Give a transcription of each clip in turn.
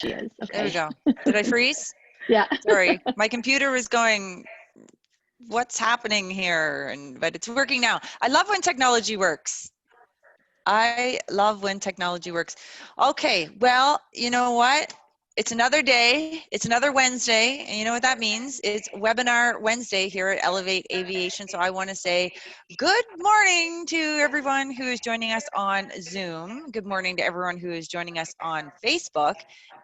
she is. Okay. There we go. Did I freeze? Yeah. Sorry, my computer was going, what's happening here? But it's working now. I love when technology works. I love when technology works. Okay, well, you know what? It's another day. It's another Wednesday. And you know what that means? It's Webinar Wednesday here at Elevate Aviation. So I want to say good morning to everyone who is joining us on Zoom. Good morning to everyone who is joining us on Facebook.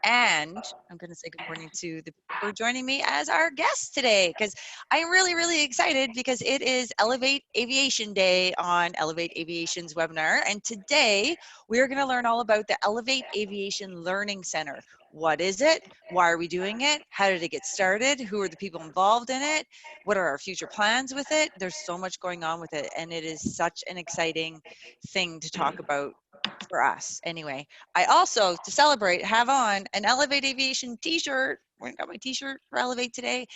And I'm going to say good morning to the people who are joining me as our guests today, because I'm really, really excited because it is Elevate Aviation Day on Elevate Aviation's webinar. And today we're going to learn all about the Elevate Aviation Learning Centre. What is it? Why are we doing it? How did it get started? Who are the people involved in it? What are our future plans with it? There's so much going on with it, and it is such an exciting thing to talk about for us. Anyway, I also, to celebrate, have on an Elevate Aviation t-shirt. I got my t-shirt for Elevate today.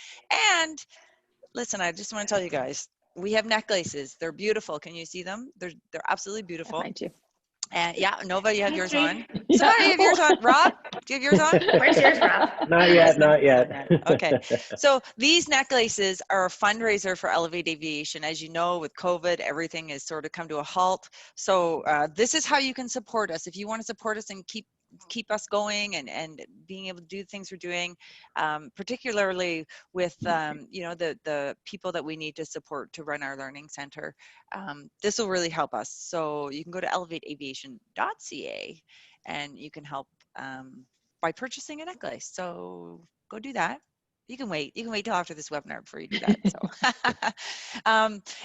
And listen, I just want to tell you guys, we have necklaces. They're beautiful. Can you see them? They're absolutely beautiful. Mine too. And yeah, Nova, you have yours on. Yeah. Somebody, you have yours on. Rob, do you have yours on? Where's yours, Rob? Not yet, not yet. Okay. So these necklaces are a fundraiser for Elevate Aviation. As you know, with COVID, everything has sort of come to a halt. So this is how you can support us. If you want to support us and keep us going and being able to do things we're doing, particularly with you know, the people that we need to support to run our learning center, this will really help us. So you can go to elevateaviation.ca and you can help by purchasing a necklace. So go do that. You can wait till after this webinar before you do that. So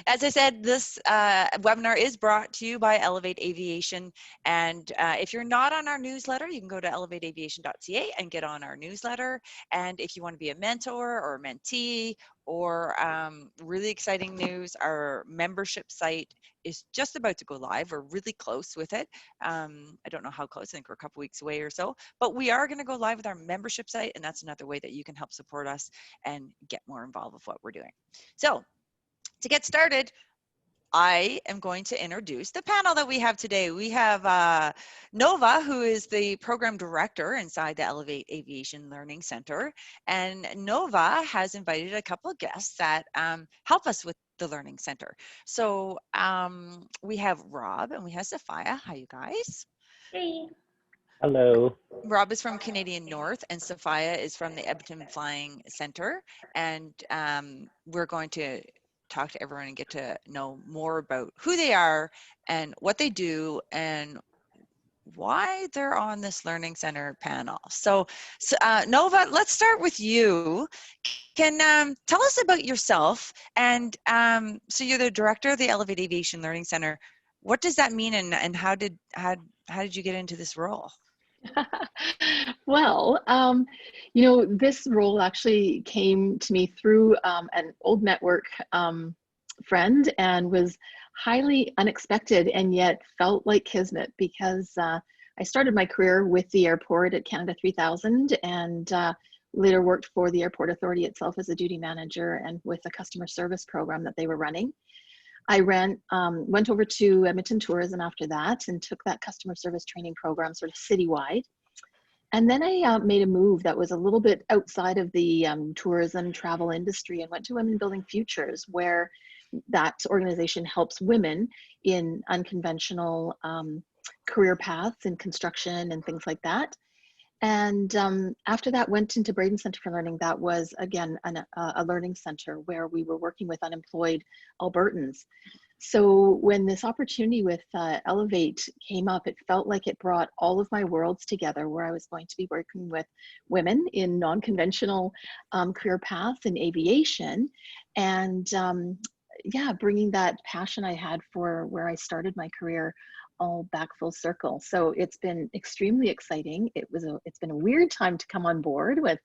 as I said, this webinar is brought to you by Elevate Aviation. And if you're not on our newsletter, you can go to elevateaviation.ca and get on our newsletter. And if you want to be a mentor or a mentee, or really exciting news, our membership site is just about to go live. We're really close with it. I don't know how close, I think we're a couple weeks away or so, but we are going to go live with our membership site, and that's another way that you can help support us and get more involved with what we're doing. So to get started, I am going to introduce the panel that we have today. We have Nova, who is the program director inside the Elevate Aviation Learning Center. And Nova has invited a couple of guests that help us with the Learning Center. So we have Rob and we have Sophia. Hi, you guys. Hey. Hello. Rob is from Canadian North and Sophia is from the Edmonton Flying Center. And we're going to talk to everyone and get to know more about who they are and what they do and why they're on this Learning Center panel. So Nova, let's start with you. Can tell us about yourself. And so you're the director of the Elevate Aviation Learning Center. What does that mean, and how did you get into this role? Well, you know, this role actually came to me through an old network friend, and was highly unexpected and yet felt like kismet, because I started my career with the airport at Canada 3000 and later worked for the Airport Authority itself as a duty manager and with a customer service program that they were running. I went over to Edmonton Tourism after that and took that customer service training program sort of citywide. And then I made a move that was a little bit outside of the tourism travel industry and went to Women Building Futures, where that organization helps women in unconventional career paths in construction and things like that. And after that, went into Braden Center for Learning. That was, again, a learning center where we were working with unemployed Albertans. So when this opportunity with Elevate came up, it felt like it brought all of my worlds together, where I was going to be working with women in non-conventional career paths in aviation, and yeah, bringing that passion I had for where I started my career all back full circle. So it's been extremely exciting. It's been a weird time to come on board with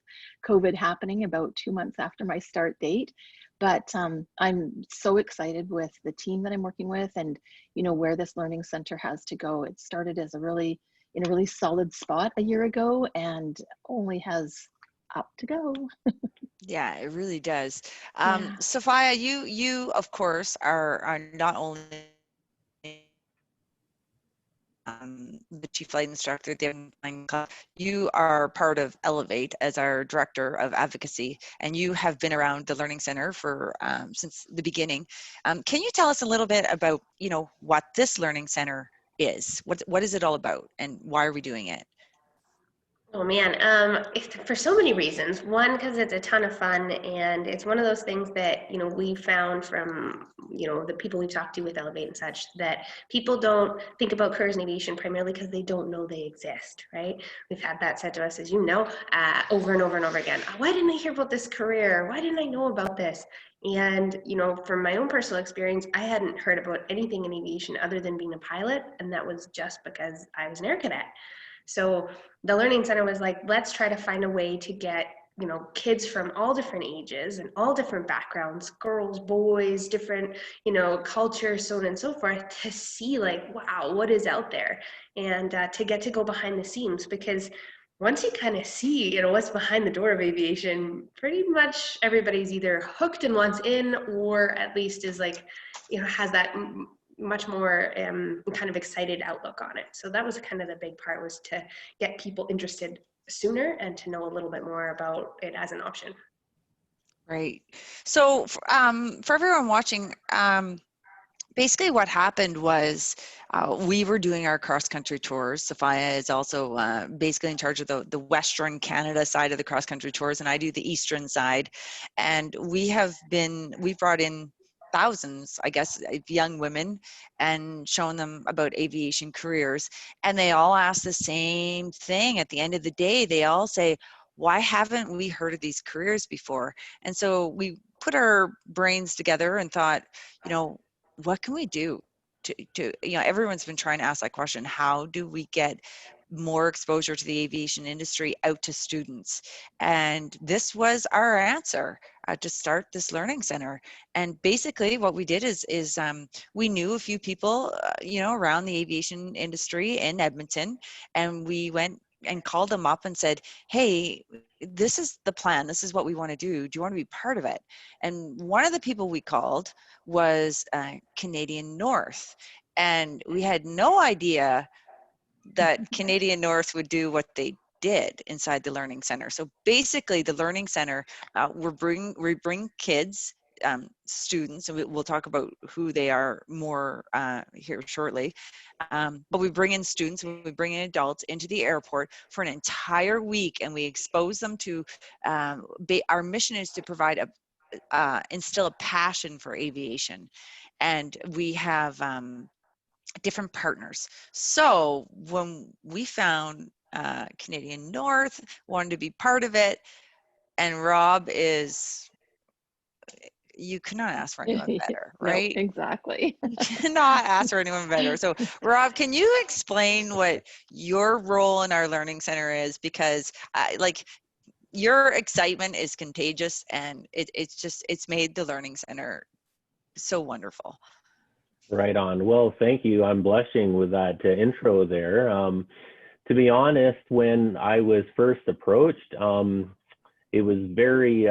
COVID happening about 2 months after my start date. But I'm so excited with the team that I'm working with, and you know, where this learning center has to go. It started as in a really solid spot a year ago, and only has up to go. Yeah, it really does. Yeah. Sophia, you of course are not only the chief flight instructor at the Aviation Flying Club. You are part of Elevate as our director of advocacy, and you have been around the Learning Center for since the beginning. Can you tell us a little bit about, you know, what this Learning Center is? What is it all about, and why are we doing it? Oh man, for so many reasons. One, because it's a ton of fun, and it's one of those things that, you know, we found from, you know, the people we've talked to with Elevate and such, that people don't think about careers in aviation primarily because they don't know they exist, right? We've had that said to us, as you know, over and over and over again. Why didn't I hear about this career? Why didn't I know about this? And, you know, from my own personal experience, I hadn't heard about anything in aviation other than being a pilot, and that was just because I was an air cadet. So the Learning Center was like, let's try to find a way to get, you know, kids from all different ages and all different backgrounds, girls, boys, different, you know, cultures, so on and so forth, to see like, wow, what is out there, and to get to go behind the scenes. Because once you kind of see, you know, what's behind the door of aviation, pretty much everybody's either hooked and wants in, or at least is like, you know, has that much more kind of excited outlook on it. So that was kind of the big part, was to get people interested sooner and to know a little bit more about it as an option. Right. So for everyone watching, basically what happened was we were doing our cross-country tours. Sophia is also basically in charge of the Western Canada side of the cross-country tours, and I do the Eastern side. And we've brought in thousands, I guess, of young women and shown them about aviation careers. And they all ask the same thing at the end of the day. They all say, why haven't we heard of these careers before? And so we put our brains together and thought, you know, what can we do to you know, everyone's been trying to ask that question, how do we get more exposure to the aviation industry out to students? And this was our answer, to start this learning center. And basically what we did is we knew a few people, you know, around the aviation industry in Edmonton, and we went and called them up and said, hey, this is the plan. This is what we want to do. Do you want to be part of it? And one of the people we called was Canadian North. And we had no idea that Canadian North would do what they did inside the Learning Center. So basically the Learning Center, we bring kids, students, and we'll talk about who they are more here shortly. But we bring in students, we bring in adults into the airport for an entire week, and we expose them to, our mission is to provide instill a passion for aviation. And we have different partners. So when we found Canadian North wanted to be part of it, and Rob is, you cannot ask for anyone better, right? No, exactly. You cannot ask for anyone better. So Rob, can you explain what your role in our Learning Center is? Because like, your excitement is contagious, and it's made the Learning Center so wonderful. Right on. Well, thank you. I'm blushing with that intro there. To be honest, when I was first approached, it was very,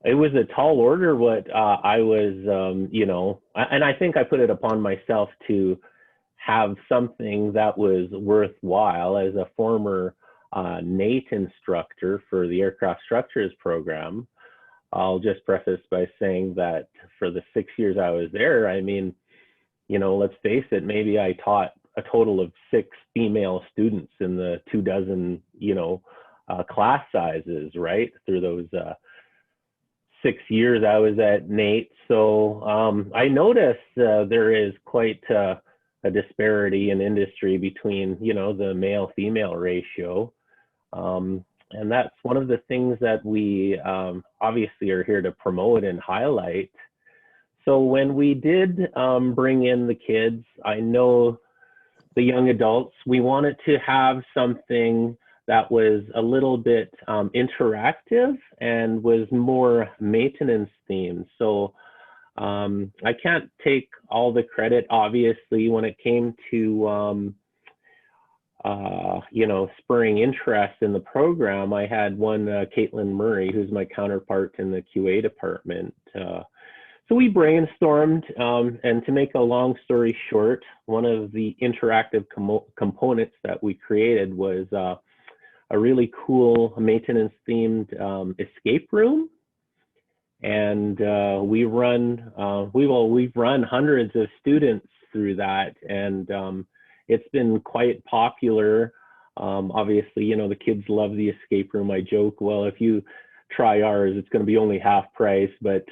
it was a tall order what I was, you know, and I think I put it upon myself to have something that was worthwhile. As a former NATE instructor for the Aircraft Structures program, I'll just preface by saying that for the 6 years I was there, I mean, you know, let's face it, maybe I taught a total of 6 female students in the 24, you know, class sizes, right? Through those 6 years I was at NATE. So I noticed there is quite a disparity in industry between, you know, the male-female ratio. And that's one of the things that we obviously are here to promote and highlight. So when we did bring in the kids, I know the young adults, we wanted to have something that was a little bit interactive and was more maintenance themed. So I can't take all the credit, obviously, when it came to you know, spurring interest in the program. I had one, Caitlin Murray, who's my counterpart in the QA department, So we brainstormed, and to make a long story short, one of the interactive components that we created was a really cool maintenance-themed escape room. And we've run hundreds of students through that, and it's been quite popular. Obviously, you know, the kids love the escape room. I joke, well, if you try ours, it's going to be only half price, but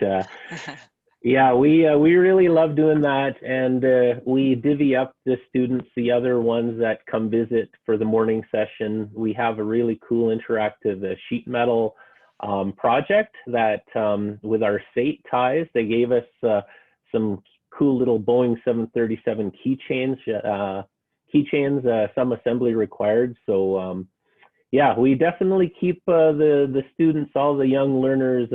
yeah, we really love doing that, and we divvy up the students, the other ones that come visit for the morning session. We have a really cool interactive sheet metal project that with our SATE ties, they gave us some cool little Boeing 737 keychains, some assembly required. So yeah, we definitely keep the students, all the young learners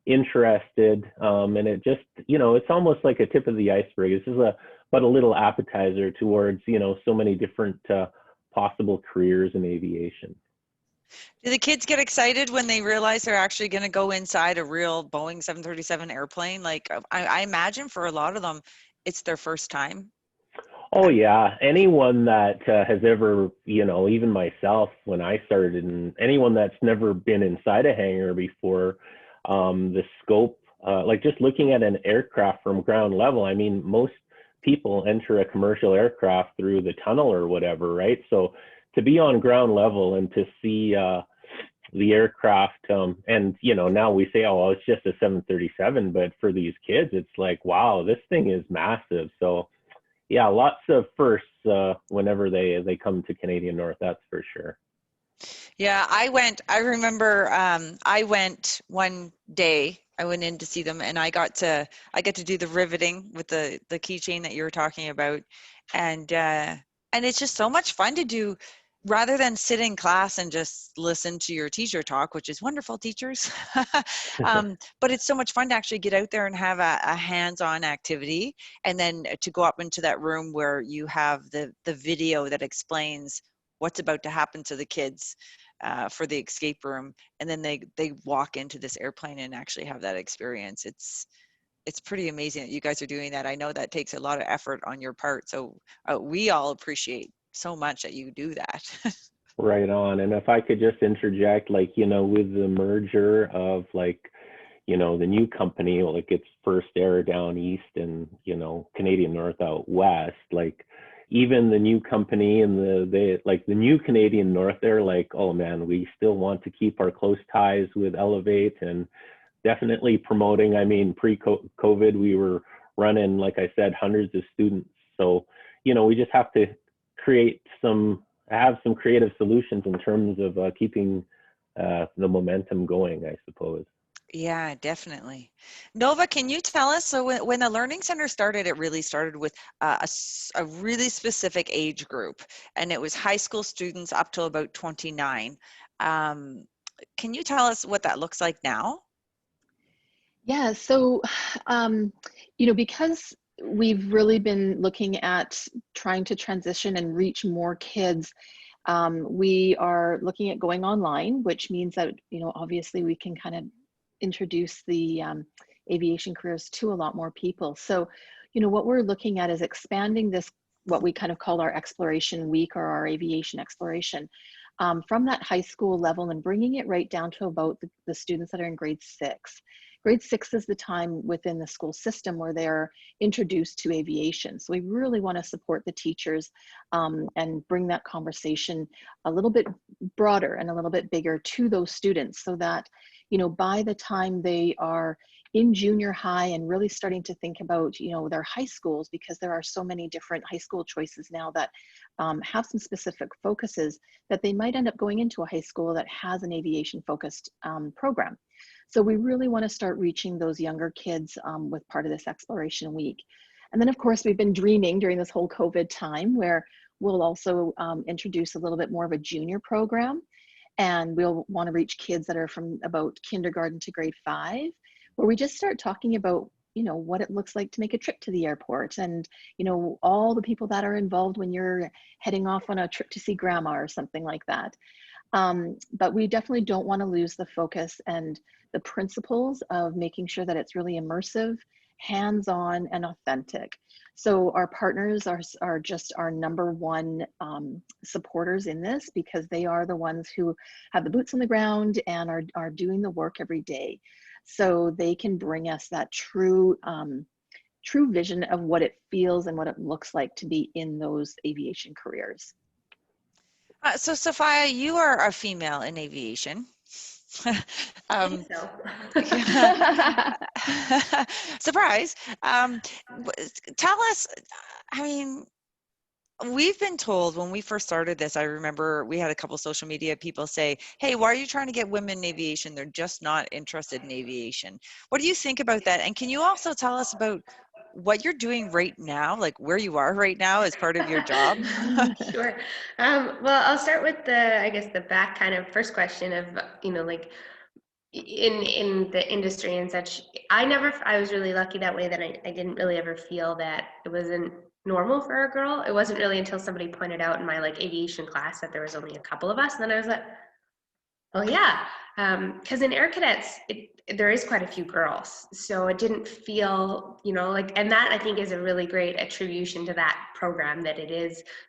interested, and it just, you know, it's almost like a tip of the iceberg. This is but a little appetizer towards, you know, so many different possible careers in aviation. Do the kids get excited when they realize they're actually going to go inside a real Boeing 737 airplane? Like, I imagine for a lot of them, it's their first time. Oh yeah, anyone that has ever, you know, even myself when I started, and anyone that's never been inside a hangar before, the scope, like just looking at an aircraft from ground level, I mean, most people enter a commercial aircraft through the tunnel or whatever, right? So to be on ground level and to see the aircraft, and you know, now we say, oh, well, it's just a 737, but for these kids, it's like, wow, this thing is massive. So yeah, lots of firsts whenever they come to Canadian North, that's for sure. Yeah, I remember I went one day, I went in to see them, and I get to do the riveting with the keychain that you were talking about. And it's just so much fun to do, rather than sit in class and just listen to your teacher talk, which is wonderful, teachers. But it's so much fun to actually get out there and have a hands-on activity, and then to go up into that room where you have the video that explains what's about to happen to the kids for the escape room, and then they walk into this airplane and actually have that experience. It's pretty amazing that you guys are doing that. I know that takes a lot of effort on your part, so we all appreciate so much that you do that. Right on. And if I could just interject, like, you know, with the merger of, like, you know, the new company, like it's First Air down east and, you know, Canadian North out west, like even the new company and the new Canadian North, they're like, oh man, we still want to keep our close ties with Elevate, and definitely promoting. I mean, pre-COVID, we were running, like I said, hundreds of students. So, you know, we just have to have some creative solutions in terms of keeping the momentum going, I suppose. Yeah, definitely. Nova, can you tell us, so when the Learning Center started, it really started with a really specific age group, and it was high school students up to about 29. Can you tell us what that looks like now? Yeah, so, you know, because we've really been looking at trying to transition and reach more kids, we are looking at going online, which means that, you know, obviously we can kind of introduce the aviation careers to a lot more people. So, you know, what we're looking at is expanding this, what we kind of call our exploration week or our aviation exploration, from that high school level and bringing it right down to about the students that are in grade 6. Grade 6 is the time within the school system where they're introduced to aviation. So we really want to support the teachers and bring that conversation a little bit broader and a little bit bigger to those students, so that, you know, by the time they are in junior high and really starting to think about, you know, their high schools, because there are so many different high school choices now that have some specific focuses, that they might end up going into a high school that has an aviation focused program. So we really want to start reaching those younger kids with part of this exploration week. And then of course we've been dreaming during this whole COVID time where we'll also introduce a little bit more of a junior program. And we'll want to reach kids that are from about kindergarten to grade 5, where we just start talking about, you know, what it looks like to make a trip to the airport, and, you know, all the people that are involved when you're heading off on a trip to see grandma or something like that. But we definitely don't want to lose the focus and the principles of making sure that it's really immersive hands-on and authentic. So our partners are just our number one supporters in this, because they are the ones who have the boots on the ground and are doing the work every day. So they can bring us that true vision of what it feels and what it looks like to be in those aviation careers. So Sophia, you are a female in aviation. Surprise. Tell us, I mean, we've been told when we first started this, I remember we had a couple social media people say, hey, why are you trying to get women in aviation? They're just not interested in aviation. What do you think about that? And can you also tell us about what you're doing right now, like where you are right now as part of your job? Sure. Well, I'll start with I guess the back kind of first question of, like in the industry and such. I was really lucky that way, that I didn't really ever feel that it wasn't normal for a girl. It wasn't really until somebody pointed out in my aviation class that there was only a couple of us. And then I was like, oh yeah, because in Air Cadets, there is quite a few girls. So it didn't feel, and that I think is a really great attribution to that program, that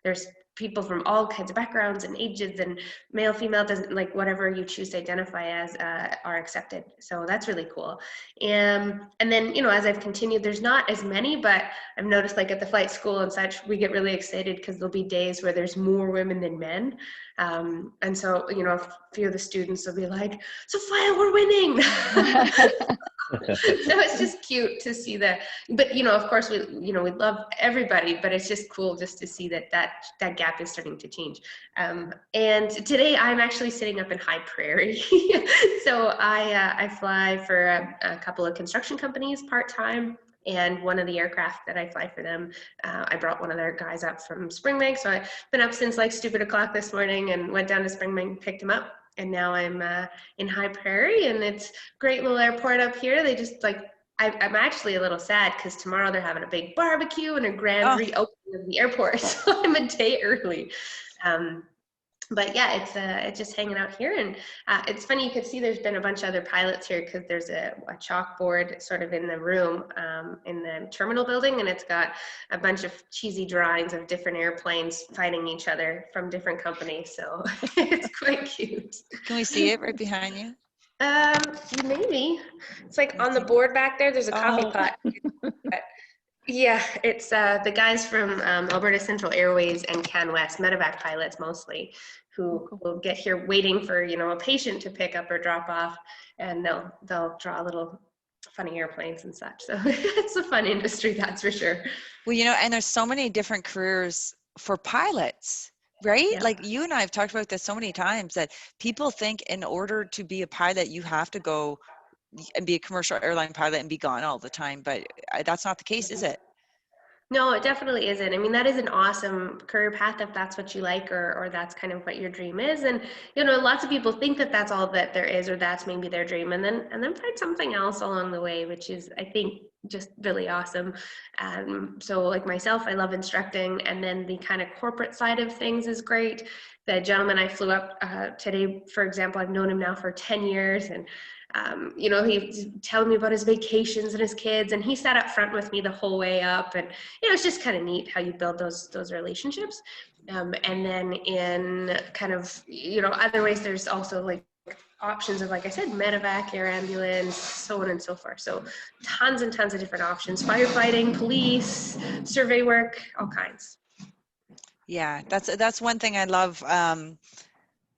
there's people from all kinds of backgrounds and ages, and male, female, doesn't, whatever you choose to identify as, are accepted. So that's really cool. And then, as I've continued, there's not as many, but I've noticed at the flight school and such, we get really excited because there'll be days where there's more women than men. And so, a few of the students will be like, Sophia, we're winning. So it's just cute to see that. But, of course, we love everybody, but it's just cool just to see that gap is starting to change. And today I'm actually sitting up in High Prairie. So I fly for a couple of construction companies part-time. And one of the aircraft that I fly for them, I brought one of their guys up from Springbank. So I've been up since stupid o'clock this morning and went down to Springbank, picked him up. And now I'm in High Prairie, and it's a great little airport up here. They just I'm actually a little sad because tomorrow they're having a big barbecue and a grand reopening of the airport. So I'm a day early. But yeah, it's just hanging out here, and it's funny. You could see there's been a bunch of other pilots here because there's a chalkboard sort of in the room in the terminal building, and it's got a bunch of cheesy drawings of different airplanes fighting each other from different companies. So it's quite cute. Can we see it right behind you? Maybe it's on the board back there. There's a coffee pot. Yeah, it's the guys from Alberta Central Airways and CanWest, medevac pilots mostly, who will get here waiting for a patient to pick up or drop off, and they'll draw little funny airplanes and such. So it's a fun industry, that's for sure. Well, and there's so many different careers for pilots, right? Yeah. You and I have talked about this so many times, that people think in order to be a pilot, you have to go and be a commercial airline pilot and be gone all the time, but that's not the case, is it? No, it definitely isn't. I mean, that is an awesome career path if that's what you like, or that's kind of what your dream is. And lots of people think that that's all that there is, or that's maybe their dream, and then find something else along the way, which is, I think, just really awesome. So like myself, I love instructing, and then the kind of corporate side of things is great. The gentleman I flew up today, for example, I've known him now for 10 years, and he's telling me about his vacations and his kids, and he sat up front with me the whole way up, and it's just kind of neat how you build those relationships. And then in kind of other ways, there's also options of, like I said, medevac, air ambulance, so on and so forth. So tons and tons of different options: firefighting, police, survey work, all kinds. Yeah, that's one thing I love.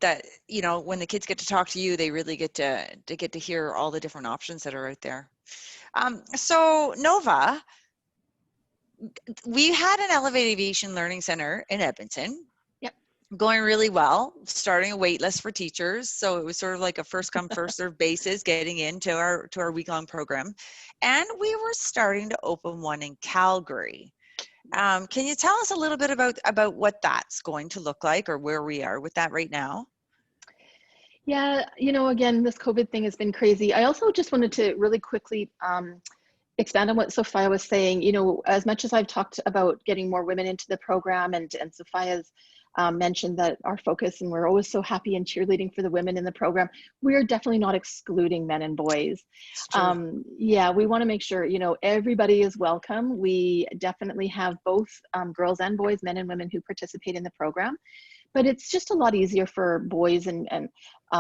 That when the kids get to talk to you, they really get to hear all the different options that are out there. So Nova, we had an Elevate Aviation Learning Centre in Edmonton. Yep. Going really well, starting a wait list for teachers. So it was sort of like a first come, first served basis getting into our week-long program. And we were starting to open one in Calgary. Can you tell us a little bit about what that's going to look like, or where we are with that right now? Yeah, again, this COVID thing has been crazy. I also just wanted to really quickly expand on what Sophia was saying. As much as I've talked about getting more women into the program, and Sophia's mentioned that our focus, and we're always so happy and cheerleading for the women in the program, we are definitely not excluding men and boys. Yeah, we want to make sure, you know, everybody is welcome. We definitely have both girls and boys, men and women who participate in the program. But it's just a lot easier for boys and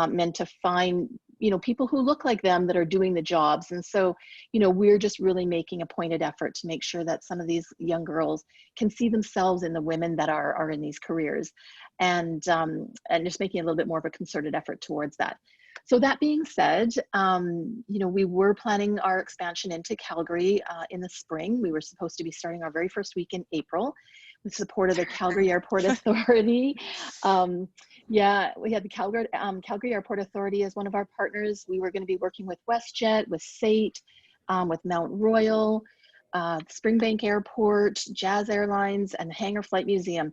men to find, you know, people who look like them that are doing the jobs. And so, you know, we're just really making a pointed effort to make sure that some of these young girls can see themselves in the women that are in these careers, and just making a little bit more of a concerted effort towards that. So that being said, you know, we were planning our expansion into Calgary in the spring. We were supposed to be starting our very first week in April, with support of the Calgary Airport Authority. Yeah, we had the Calgary Airport Authority as one of our partners. We were going to be working with WestJet, with SAIT, with Mount Royal, Springbank Airport, Jazz Airlines, and the Hangar Flight Museum.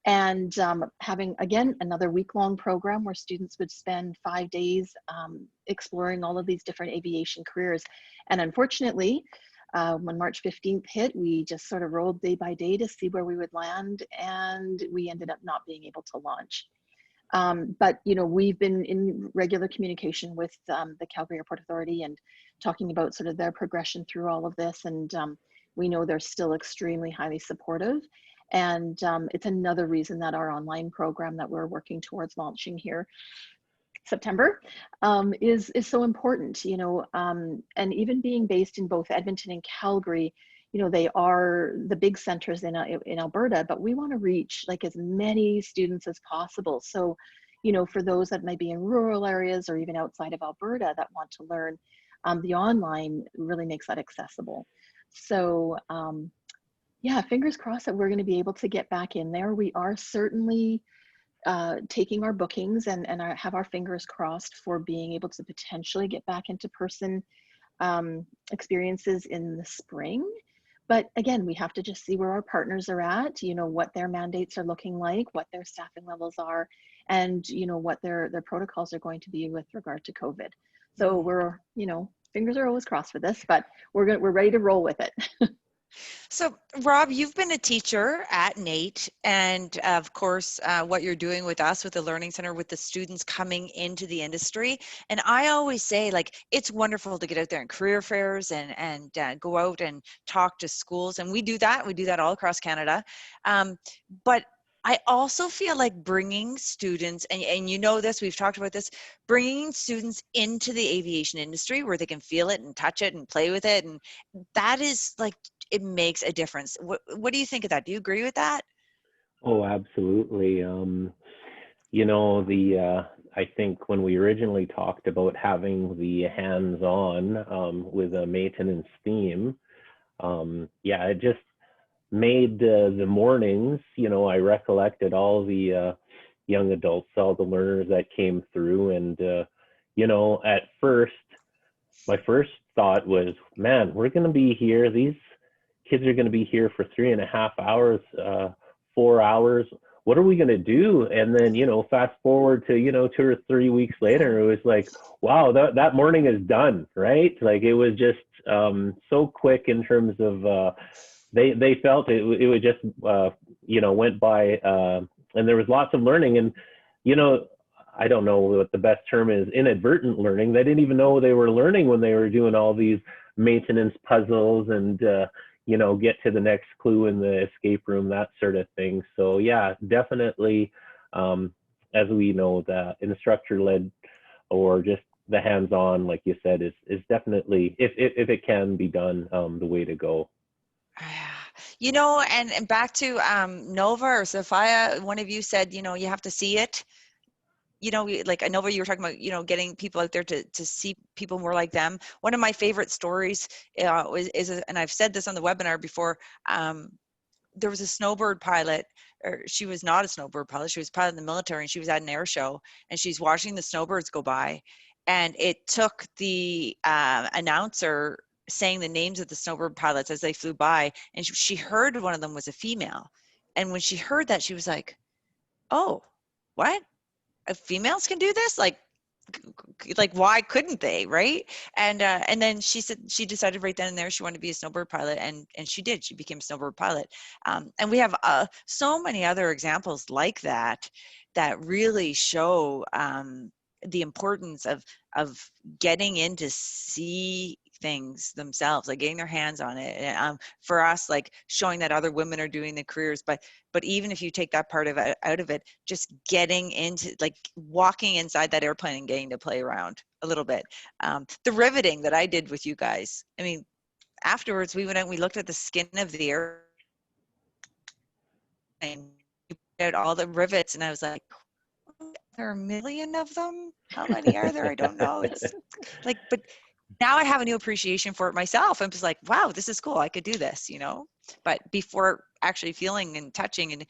And having, again, another week-long program where students would spend 5 days exploring all of these different aviation careers. And unfortunately, when March 15th hit, we just sort of rolled day by day to see where we would land, and we ended up not being able to launch. But, you know, we've been in regular communication with the Calgary Airport Authority and talking about sort of their progression through all of this. And we know they're still extremely highly supportive. And it's another reason that our online program that we're working towards launching here September is so important, you know, and even being based in both Edmonton and Calgary, you know, they are the big centers in Alberta, but we want to reach like as many students as possible. So, you know, for those that might be in rural areas or even outside of Alberta that want to learn, the online really makes that accessible. So, yeah, fingers crossed that we're going to be able to get back in there. We are certainly taking our bookings and have our fingers crossed for being able to potentially get back into person experiences in the spring. But again, we have to just see where our partners are at, you know, what their mandates are looking like, what their staffing levels are, and, you know, what their protocols are going to be with regard to COVID. So we're, you know, fingers are always crossed for this, but we're ready to roll with it. So, Rob, you've been a teacher at NAIT, and of course, what you're doing with us, with the Learning Center, with the students coming into the industry. And I always say, like, it's wonderful to get out there in career fairs and go out and talk to schools. And we do that. We do that all across Canada. But I also feel like bringing students, and you know this, we've talked about this, bringing students into the aviation industry where they can feel it and touch it and play with it. And that is like, it makes a difference. What do you think of that? Do you agree with that? Oh, absolutely. You know, I think when we originally talked about having the hands-on with a maintenance theme, yeah, it just made the mornings, you know, I recollected all the young adults, all the learners that came through. And, you know, at first, my first thought was, man, we're going to be here. These kids are going to be here for 3.5 hours, 4 hours. What are we going to do? And then, you know, fast forward to, you know, 2 or 3 weeks later, it was like, wow, that morning is done, right? Like it was just so quick in terms of, they felt it would just, you know, went by, and there was lots of learning. And, you know, I don't know what the best term is, inadvertent learning. They didn't even know they were learning when they were doing all these maintenance puzzles and, you know, get to the next clue in the escape room, that sort of thing. So yeah, definitely, as we know, the instructor-led or just the hands-on, like you said, is definitely, if it can be done, the way to go. You know, and back to Nova or Sophia, one of you said, you know, you have to see it. You know, like Nova, you were talking about, you know, getting people out there to see people more like them. One of my favorite stories is, and I've said this on the webinar before, there was a snowbird pilot, or she was not a snowbird pilot, she was a pilot in the military, and she was at an air show, and she's watching the snowbirds go by. And it took the announcer saying the names of the snowbird pilots as they flew by, and she heard one of them was a female. And when she heard that, she was like, oh, what? Females can do this? Like, like, why couldn't they, right? And then she said she decided right then and there she wanted to be a snowboard pilot, and she did. She became a snowboard pilot. And we have so many other examples like that that really show the importance of getting in to see things themselves, like getting their hands on it. And, for us, like showing that other women are doing the careers, but even if you take that part of it out of it, just getting into, like, walking inside that airplane and getting to play around a little bit. The riveting that I did with you guys, I mean, afterwards we went out and we looked at the skin of the airplane, you put out all the rivets, and I was like, there are a million of them? How many are there? I don't know. It's like, but now I have a new appreciation for it myself. I'm just like, wow, this is cool. I could do this, you know? But before actually feeling and touching, and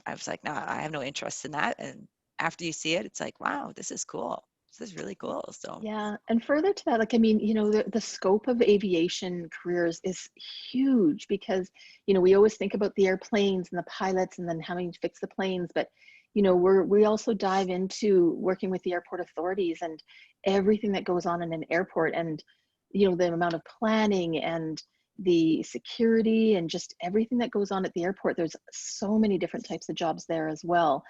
I was like, no, I have no interest in that. And after you see it, it's like, wow, this is cool. This is really cool. So Yeah, and further to that, like, I mean, you know, the scope of aviation careers is huge because, you know, we always think about the airplanes and the pilots and then having to fix the planes, but, you know, we also dive into working with the airport authorities and everything that goes on in an airport, and, you know, the amount of planning and the security and just everything that goes on at the airport. There's so many different types of jobs there as well.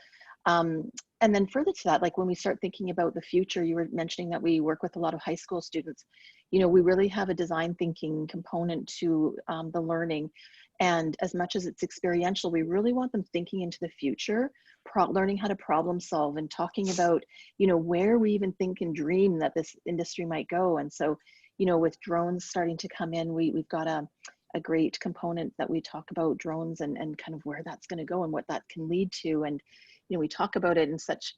And then further to that, like when we start thinking about the future, you were mentioning that we work with a lot of high school students. You know, we really have a design thinking component to the learning. And as much as it's experiential, we really want them thinking into the future, learning how to problem solve and talking about, you know, where we even think and dream that this industry might go. And so, you know, with drones starting to come in, we've got a great component that we talk about drones and kind of where that's going to go and what that can lead to. And you know, we talk about it in such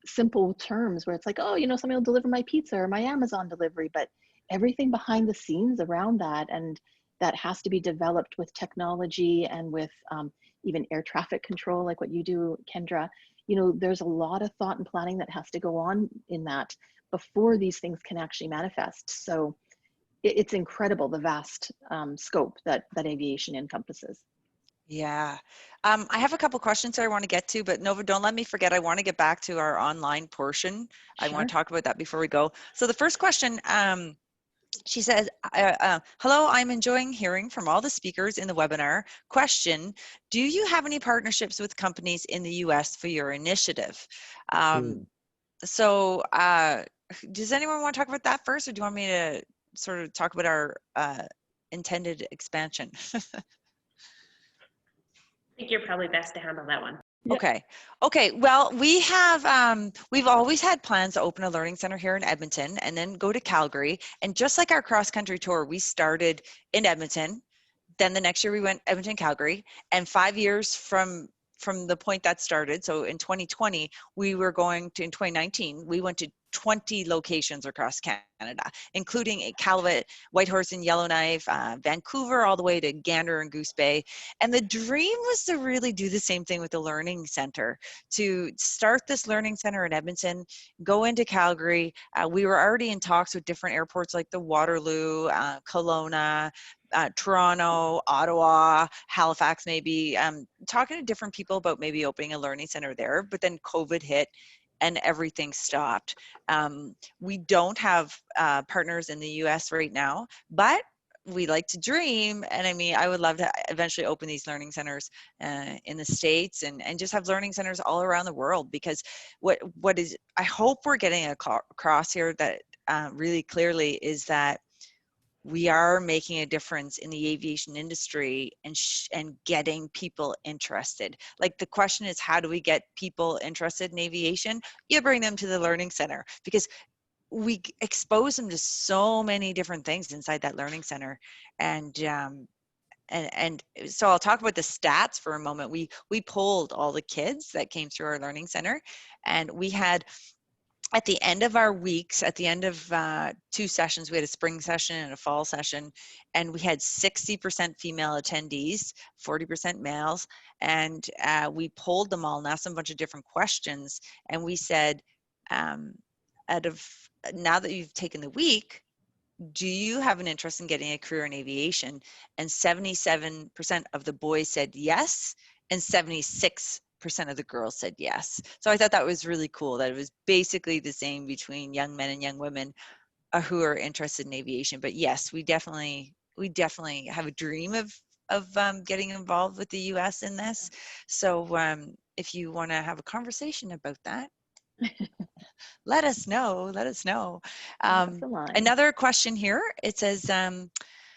simple terms where it's like, oh, you know, somebody will deliver my pizza or my Amazon delivery, but everything behind the scenes around that, and that has to be developed with technology and with even air traffic control, like what you do, Kendra. You know, there's a lot of thought and planning that has to go on in that before these things can actually manifest. So it's incredible, the vast scope that aviation encompasses. yeah. I have a couple questions that I want to get to, but Nova, don't let me forget. I want to get back to our online portion. I want Sure. to talk about that before we go. So the first question, she says, hello, I'm enjoying hearing from all the speakers in the webinar. Question, do you have any partnerships with companies in the US for your initiative? So does anyone want to talk about that first, or do you want me to sort of talk about our intended expansion? I think you're probably best to handle that one. Yeah. Okay. Well, we have, we've always had plans to open a learning center here in Edmonton and then go to Calgary. And just like our cross country tour, we started in Edmonton. Then the next year we went Edmonton, Calgary, and 5 years from the point that started. So in 2020, we were going to, in 2019, we went to 20 locations across Canada, including Iqaluit, Whitehorse and Yellowknife, Vancouver, all the way to Gander and Goose Bay. And the dream was to really do the same thing with the Learning Center, to start this Learning Center in Edmonton, go into Calgary. We were already in talks with different airports like the Waterloo, Kelowna, Toronto, Ottawa, Halifax, maybe, talking to different people about maybe opening a learning center there, but then COVID hit and everything stopped. We don't have partners in the US right now, but we like to dream. And I mean, I would love to eventually open these learning centers in the States and just have learning centers all around the world, because what is, I hope we're getting across here that really clearly is that we are making a difference in the aviation industry and getting people interested. Like the question is, how do we get people interested in aviation? You bring them to the Learning Center, because we expose them to so many different things inside that Learning Center. And so I'll talk about the stats for a moment. We polled all the kids that came through our Learning Center, and we had, at the end of our weeks, at the end of 2 sessions, we had a spring session and a fall session, and we had 60% female attendees, 40% males, and we polled them all and asked them a bunch of different questions, and we said, out of, now that you've taken the week, do you have an interest in getting a career in aviation? And 77% of the boys said yes, and 76% of the girls said yes. So I thought that was really cool, that it was basically the same between young men and young women who are interested in aviation. But yes, we definitely have a dream of getting involved with the US in this. So if you want to have a conversation about that, let us know. Another question here, it says,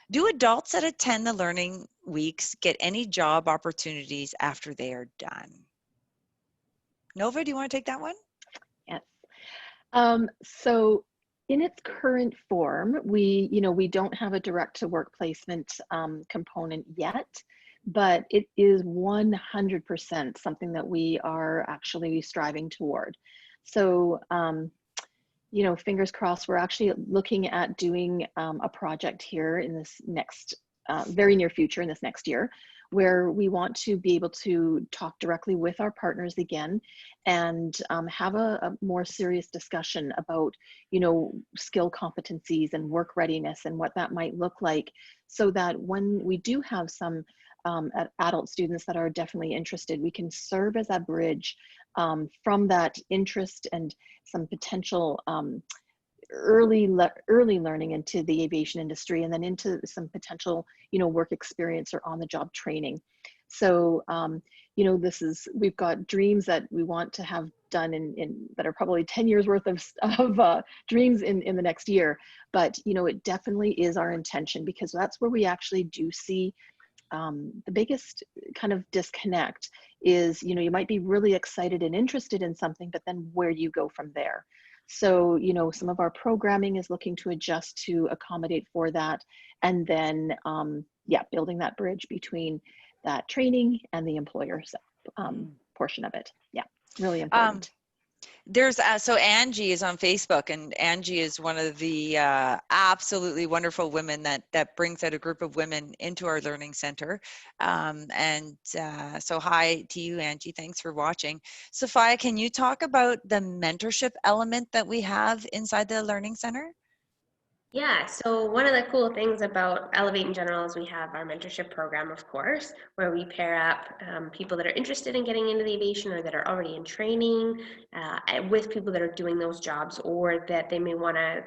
do adults that attend the learning weeks get any job opportunities after they are done? Nova, do you want to take that one? Yes. So in its current form, we don't have a direct to work placement component yet, but it is 100% something that we are actually striving toward. So, fingers crossed, we're actually looking at doing a project here in this next, very near future, in this next year, where we want to be able to talk directly with our partners again and have a more serious discussion about, skill competencies and work readiness and what that might look like, so that when we do have some adult students that are definitely interested, we can serve as a bridge from that interest and some potential early learning into the aviation industry, and then into some potential work experience or on the job training. So we've got dreams that we want to have done in that are probably 10 years worth of dreams in the next year, but it definitely is our intention, because that's where we actually do see the biggest kind of disconnect is, you might be really excited and interested in something, but then where do you go from there? So, some of our programming is looking to adjust to accommodate for that. And then, building that bridge between that training and the employer's portion of it. Yeah, really important. There's so Angie is on Facebook, and Angie is one of the absolutely wonderful women that brings out a group of women into our learning center. So hi to you, Angie. Thanks for watching. Sophia, can you talk about the mentorship element that we have inside the learning center? Yeah, so one of the cool things about Elevate in general is we have our mentorship program, of course, where we pair up people that are interested in getting into the aviation or that are already in training with people that are doing those jobs, or that they may want to,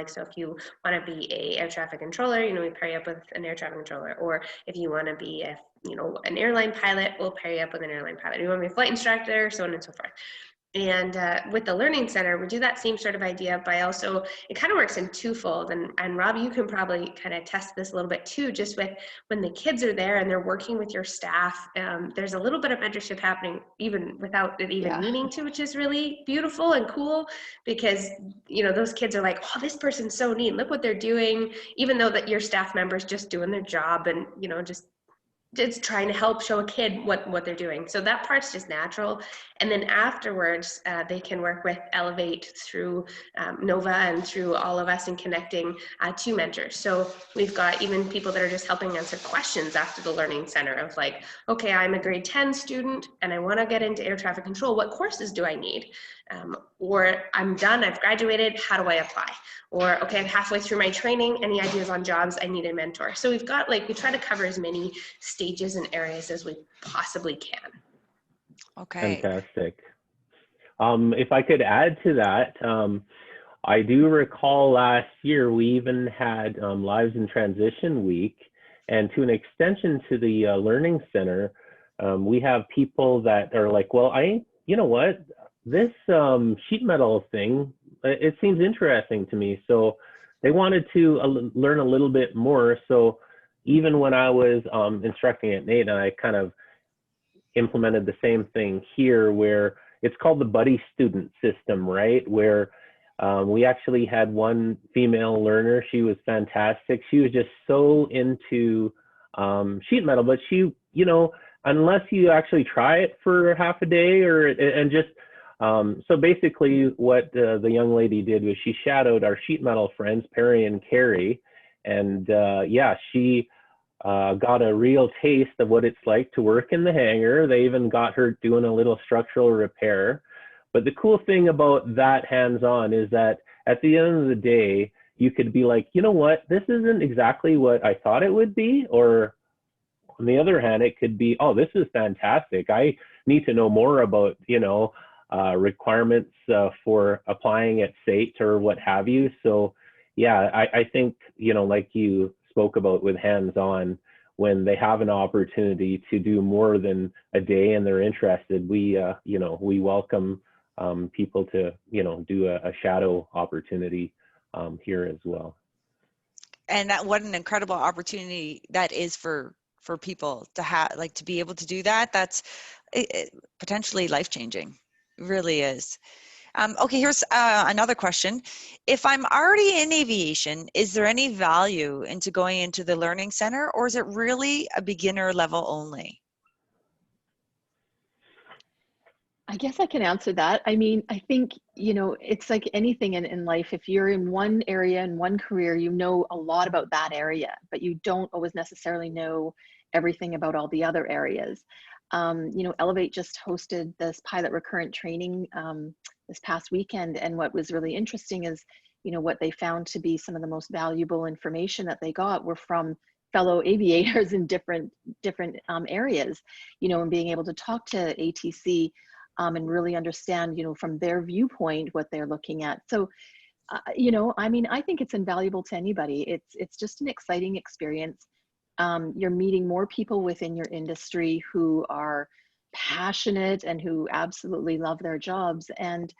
so if you want to be a air traffic controller, we pair you up with an air traffic controller, or if you want to be an airline pilot, we'll pair you up with an airline pilot. You want to be a flight instructor, so on and so forth. And with the Learning Center, we do that same sort of idea, but also it kind of works in twofold. And Rob, you can probably kind of test this a little bit too, just with when the kids are there and they're working with your staff, there's a little bit of mentorship happening even without it even needing to, which is really beautiful and cool, because, those kids are like, oh, this person's so neat. Look what they're doing, even though that your staff member's just doing their job and, just trying to help show a kid what they're doing. So that part's just natural. And then afterwards, they can work with Elevate through Nova and through all of us in connecting to mentors. So we've got even people that are just helping answer questions after the Learning Center of like, okay, I'm a grade 10 student and I want to get into air traffic control. What courses do I need? Or I'm done, I've graduated, how do I apply? Or, okay, I'm halfway through my training, any ideas on jobs, I need a mentor. So we've got we try to cover as many stages and areas as we possibly can. Okay. Fantastic. If I could add to that, I do recall last year we even had Lives in Transition Week, and to an extension to the Learning Center, we have people that are like, well, you know what, this sheet metal thing, it seems interesting to me. So they wanted to learn a little bit more. So even when I was instructing at NAIT, I kind of implemented the same thing here, where it's called the buddy student system, right? Where we actually had one female learner. She was fantastic. She was just so into sheet metal, but she, unless you actually try it for half a day so basically what the young lady did was she shadowed our sheet metal friends, Perry and Carrie. And she got a real taste of what it's like to work in the hangar. They even got her doing a little structural repair. But the cool thing about that hands-on is that at the end of the day, you could be like, you know what, this isn't exactly what I thought it would be. Or on the other hand, it could be, oh, this is fantastic. need to know more about, requirements for applying at SATE or what have you. So yeah, I think, like you spoke about with hands-on, when they have an opportunity to do more than a day and they're interested, we welcome people to, do a shadow opportunity here as well. And that, what an incredible opportunity that is for people to have, like, to be able to do that. That's potentially life-changing. It really is. Okay, here's another question. If I'm already in aviation, is there any value into going into the Learning Center, or is it really a beginner level only? I guess I can answer that. I mean, I think, it's like anything in life. If you're in one area and one career, you know a lot about that area, but you don't always necessarily know everything about all the other areas. Elevate just hosted this pilot recurrent training this past weekend, and what was really interesting is, what they found to be some of the most valuable information that they got were from fellow aviators in different areas, and being able to talk to ATC and really understand, from their viewpoint what they're looking at. So, I mean, I think it's invaluable to anybody. It's just an exciting experience. You're meeting more people within your industry who are passionate and who absolutely love their jobs. And,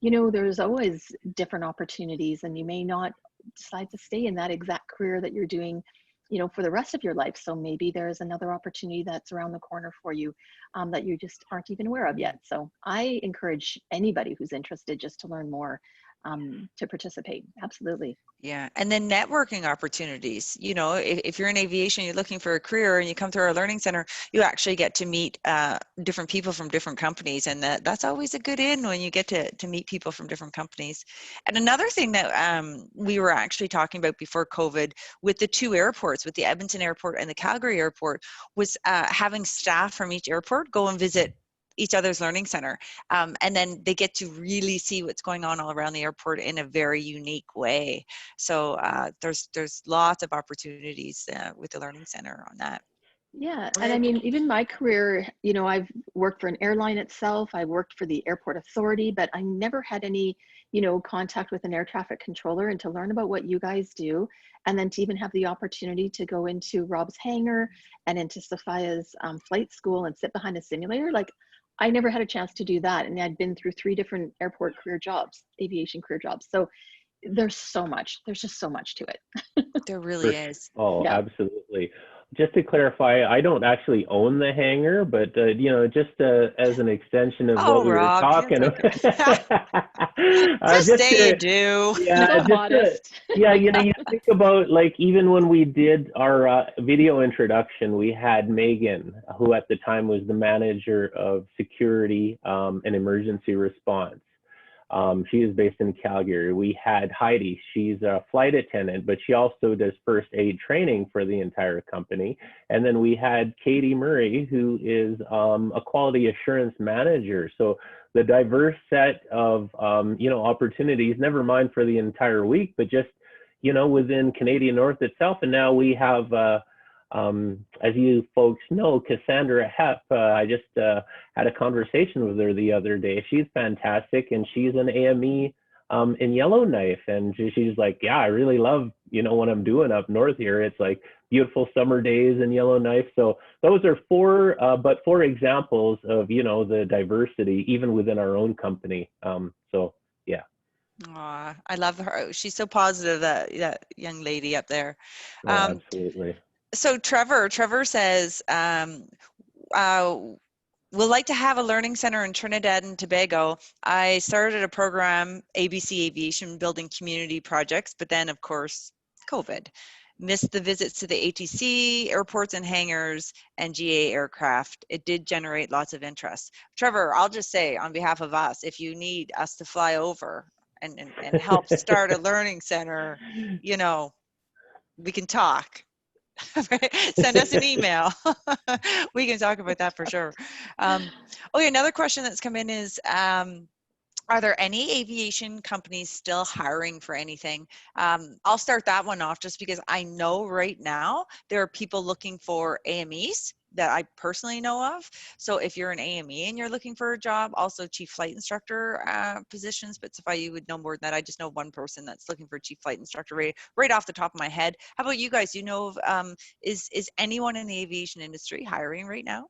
there's always different opportunities, and you may not decide to stay in that exact career that you're doing, for the rest of your life. So maybe there's another opportunity that's around the corner for you that you just aren't even aware of yet. So I encourage anybody who's interested just to learn more to participate. Absolutely. Yeah. And then networking opportunities, if you're in aviation, you're looking for a career and you come through our Learning Center, you actually get to meet different people from different companies. And that's always a good in when you get to meet people from different companies. And another thing that we were actually talking about before COVID with the two airports, with the Edmonton Airport and the Calgary Airport, was having staff from each airport go and visit each other's Learning Center. And then they get to really see what's going on all around the airport in a very unique way. So there's lots of opportunities with the Learning Center on that. Yeah, and I mean, even my career, I've worked for an airline itself, I worked for the airport authority, but I never had any, contact with an air traffic controller, and to learn about what you guys do, and then to even have the opportunity to go into Rob's hangar and into Sophia's flight school and sit behind a simulator, like I never had a chance to do that. And I'd been through 3 different airport career jobs, aviation career jobs. So there's just so much to it. There really is. Oh, yeah. Absolutely. Just to clarify, I don't actually own the hangar, but just as an extension of what we Rob, were talking about. Just say you do. Yeah, you think about, like, even when we did our video introduction, we had Megan, who at the time was the manager of security and emergency response. She is based in Calgary. We had Heidi. She's a flight attendant, but she also does first aid training for the entire company. And then we had Katie Murray, who is a quality assurance manager. So the diverse set of, opportunities, never mind for the entire week, but just, within Canadian North itself. And now we have, as you folks know, Cassandra Hepp, I just had a conversation with her the other day. She's fantastic, and she's an AME in Yellowknife, and she's like, yeah, I really love, what I'm doing up north here. It's like beautiful summer days in Yellowknife. So those are 4 examples of, the diversity even within our own company. So yeah. Aw, I love her. She's so positive, that young lady up there. Oh, absolutely. So Trevor says, we'd like to have a learning center in Trinidad and Tobago. I started a program, ABC Aviation, building community projects, but then of course, COVID. Missed the visits to the ATC, airports and hangars, and GA aircraft. It did generate lots of interest. Trevor, I'll just say on behalf of us, if you need us to fly over and help start a learning center, we can talk. Send us an email. We can talk about that for sure. Okay, another question that's come in is, are there any aviation companies still hiring for anything? I'll start that one off just because I know right now there are people looking for AMEs, that I personally know of. So if you're an AME and you're looking for a job, also chief flight instructor positions, but Sophia, you would know more than that. I just know one person that's looking for a chief flight instructor right off the top of my head. How about you guys? Do you know of, is anyone in the aviation industry hiring right now?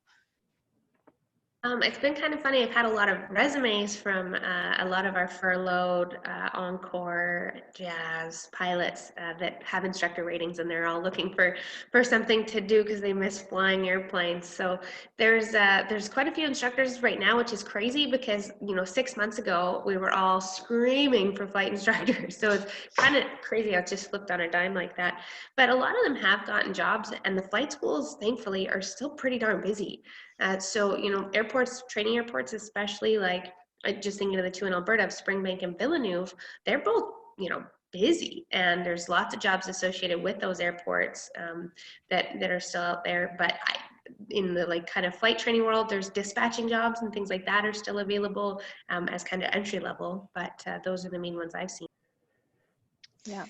It's been kind of funny. I've had a lot of resumes from a lot of our furloughed, Encore, Jazz pilots that have instructor ratings, and they're all looking for something to do because they miss flying airplanes. So there's quite a few instructors right now, which is crazy because 6 months ago we were all screaming for flight instructors. So it's kind of crazy how it just flipped on a dime like that. But a lot of them have gotten jobs, and the flight schools, thankfully, are still pretty darn busy. So, airports, training airports, especially like just thinking of the two in Alberta, Springbank and Villeneuve, they're both, busy, and there's lots of jobs associated with those airports that are still out there. But in the like kind of flight training world, there's dispatching jobs and things like that are still available as kind of entry level. But those are the main ones I've seen. Yeah.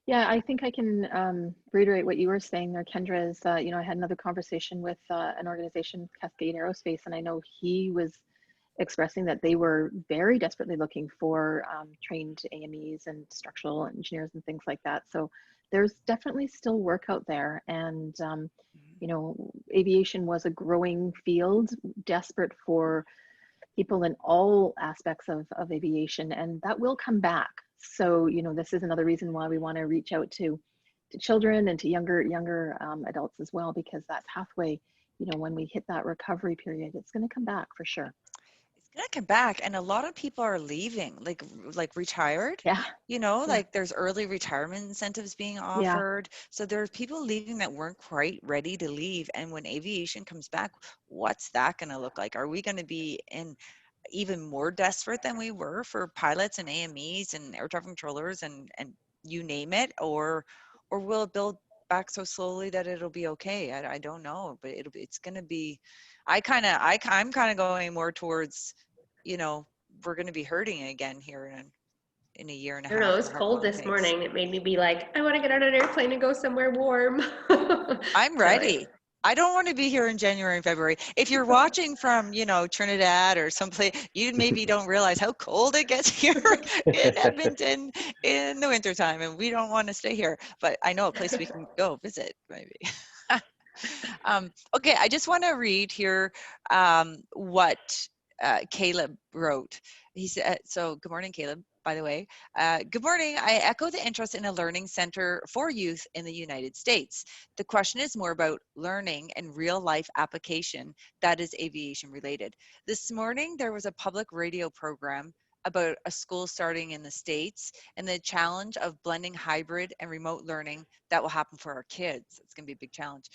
Yeah, I think I can reiterate what you were saying there, Kendra, is, I had another conversation with an organization, Cascade Aerospace, and I know he was expressing that they were very desperately looking for trained AMEs and structural engineers and things like that. So there's definitely still work out there. And, aviation was a growing field, desperate for people in all aspects of aviation, and that will come back. So, this is another reason why we want to reach out to children and to younger adults as well, because that pathway, when we hit that recovery period, it's going to come back for sure. It's going to come back, and a lot of people are leaving, like retired. Yeah. Like there's early retirement incentives being offered. Yeah. So there's people leaving that weren't quite ready to leave. And when aviation comes back, what's that going to look like? Are we going to be in even more desperate than we were for pilots and AMEs and air traffic controllers and you name it, or will it build back so slowly that it'll be okay? I don't know, but it's going to be, I'm kind of going more towards, we're going to be hurting again here in a year and a half. I don't know, it was cold this morning. It made me be like, I want to get on an airplane and go somewhere warm. I'm ready. I don't want to be here in January and February. If you're watching from, Trinidad or someplace, you maybe don't realize how cold it gets here in Edmonton in the wintertime, and we don't want to stay here. But I know a place we can go visit, maybe. Okay, I just want to read here what Caleb wrote. He said, so good morning, Caleb. By the way, good morning. I echo the interest in a learning center for youth in the United States. The question is more about learning and real life application that is aviation related. This morning, there was a public radio program about a school starting in the States and the challenge of blending hybrid and remote learning that will happen for our kids. It's going to be a big challenge.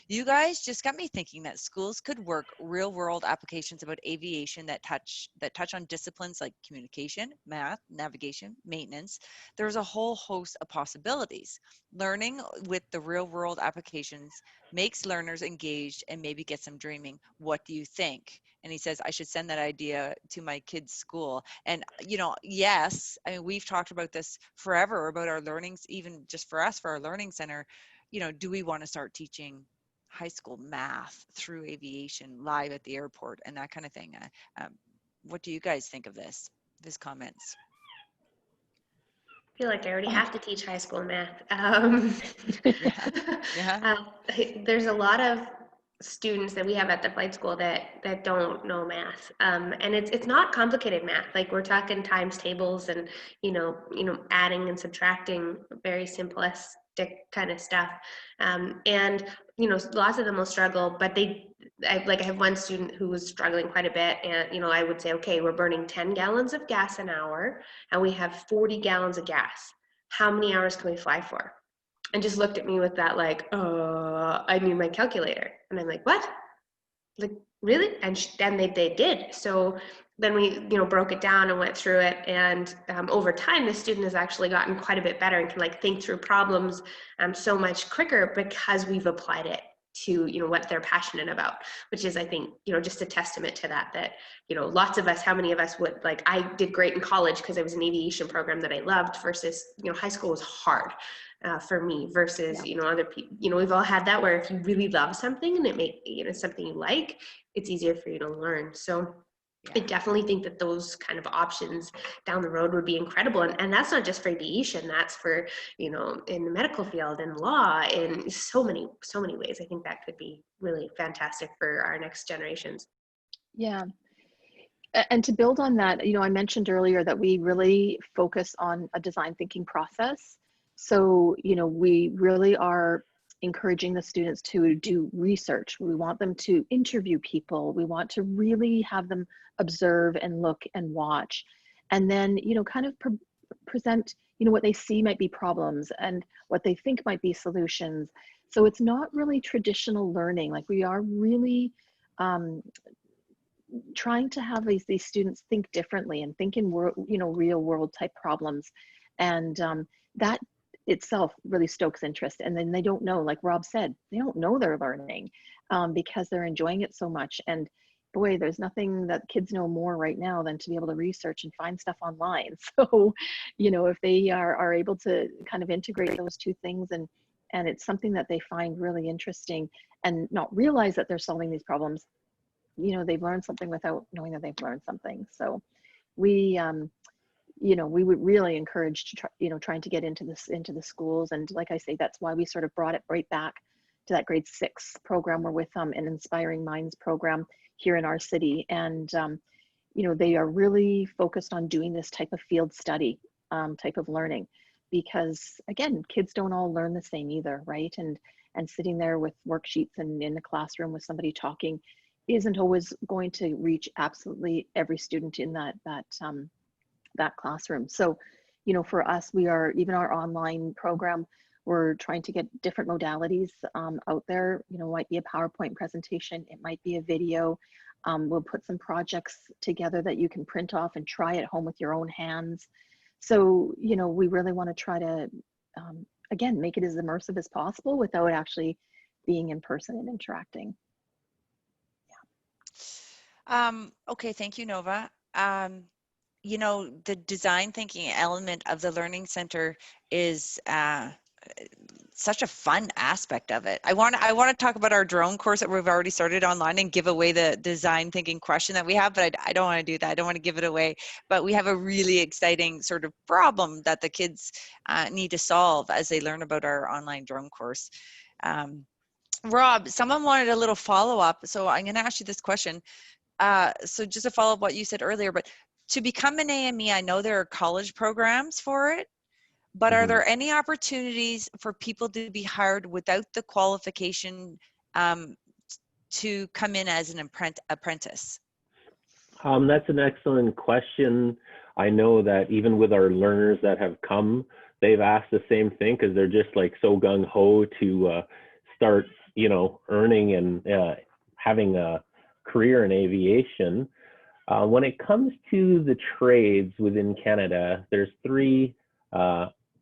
You guys just got me thinking that schools could work real world applications about aviation that touch on disciplines like communication, math, navigation, maintenance. There's a whole host of possibilities. Learning with the real world applications makes learners engaged and maybe get some dreaming. What do you think? And he says, I should send that idea to my kids' school. And, yes, I mean, we've talked about this forever, about our learnings, even just for us, for our learning center. Do we want to start teaching high school math through aviation live at the airport and that kind of thing? What do you guys think of these comments? I feel like I already have to teach high school math. There's a lot of students that we have at the flight school that don't know math, and it's not complicated math. Like we're talking times tables and adding and subtracting, very simplistic kind of stuff, and lots of them will struggle, but I have one student who was struggling quite a bit, and I would say, okay, we're burning 10 gallons of gas an hour and we have 40 gallons of gas. How many hours can we fly for? And just looked at me with that I need my calculator. And I'm like, what? Like, really? And then they did. So then we broke it down and went through it, and over time the student has actually gotten quite a bit better and can think through problems so much quicker because we've applied it to, you know, what they're passionate about, which is, I think, you know, just a testament to that, you know, lots of us, how many of us would, like, I did great in college because it was an aviation program that I loved, versus, you know, high school was hard for me, versus, you know, other people. You know, we've all had that, where if you really love something and you know, something you like, it's easier for you to learn. So I definitely think that those kind of options down the road would be incredible. And that's not just for aviation, that's for, you know, in the medical field, in law, in so many ways. I think that could be really fantastic for our next generations. Yeah. And to build on that, you know, I mentioned earlier that we really focus on a design thinking process. So, you know, we really are encouraging the students to do research. We want them to interview people. We want to really have them observe and look and watch. And then, you know, kind of present, you know, what they see might be problems and what they think might be solutions. So it's not really traditional learning. Like, we are really trying to have these students think differently and think in you know, real world type problems. And that itself really stokes interest. And then they don't know, like Rob said, they don't know they're learning because they're enjoying it so much. And boy, there's nothing that kids know more right now than to be able to research and find stuff online. So, you know, if they are able to kind of integrate those two things, and it's something that they find really interesting and not realize that they're solving these problems, you know, they've learned something without knowing that they've learned something. So we, you know, we would really encourage to try, you know, trying to get into the schools. And like I say, that's why we sort of brought it right back to that grade 6 program. We're with an Inspiring Minds program here in our city. And, you know, they are really focused on doing this type of field study type of learning, because again, kids don't all learn the same either, right? And sitting there with worksheets and in the classroom with somebody talking isn't always going to reach absolutely every student in that classroom. So, you know, for us, we are, even our online program, we're trying to get different modalities out there. You know, it might be a PowerPoint presentation, it might be a video. We'll put some projects together that you can print off and try at home with your own hands. So, you know, we really want to try to, again, make it as immersive as possible without actually being in person and interacting. Okay, thank you, Nova. You know, the design thinking element of the Learning Center is such a fun aspect of it. I want to talk about our drone course that we've already started online and give away the design thinking question that we have, but I don't want to do that. I don't want to give it away. But we have a really exciting sort of problem that the kids need to solve as they learn about our online drone course. Rob, someone wanted a little follow-up, so I'm going to ask you this question. So just to follow up what you said earlier, but to become an AME, I know there are college programs for it, but are there any opportunities for people to be hired without the qualification to come in as an apprentice? That's an excellent question. I know that even with our learners that have come, they've asked the same thing, because they're just like so gung-ho to start, you know, earning and having a career in aviation. When it comes to the trades within Canada, there's 3,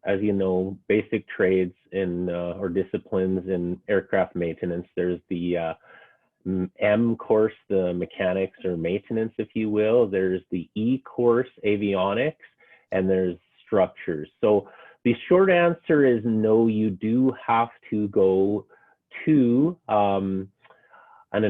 as you know, basic trades in or disciplines in aircraft maintenance. There's the M course, the mechanics or maintenance, if you will. There's the E course, avionics, and there's structures. So the short answer is no, you do have to go to an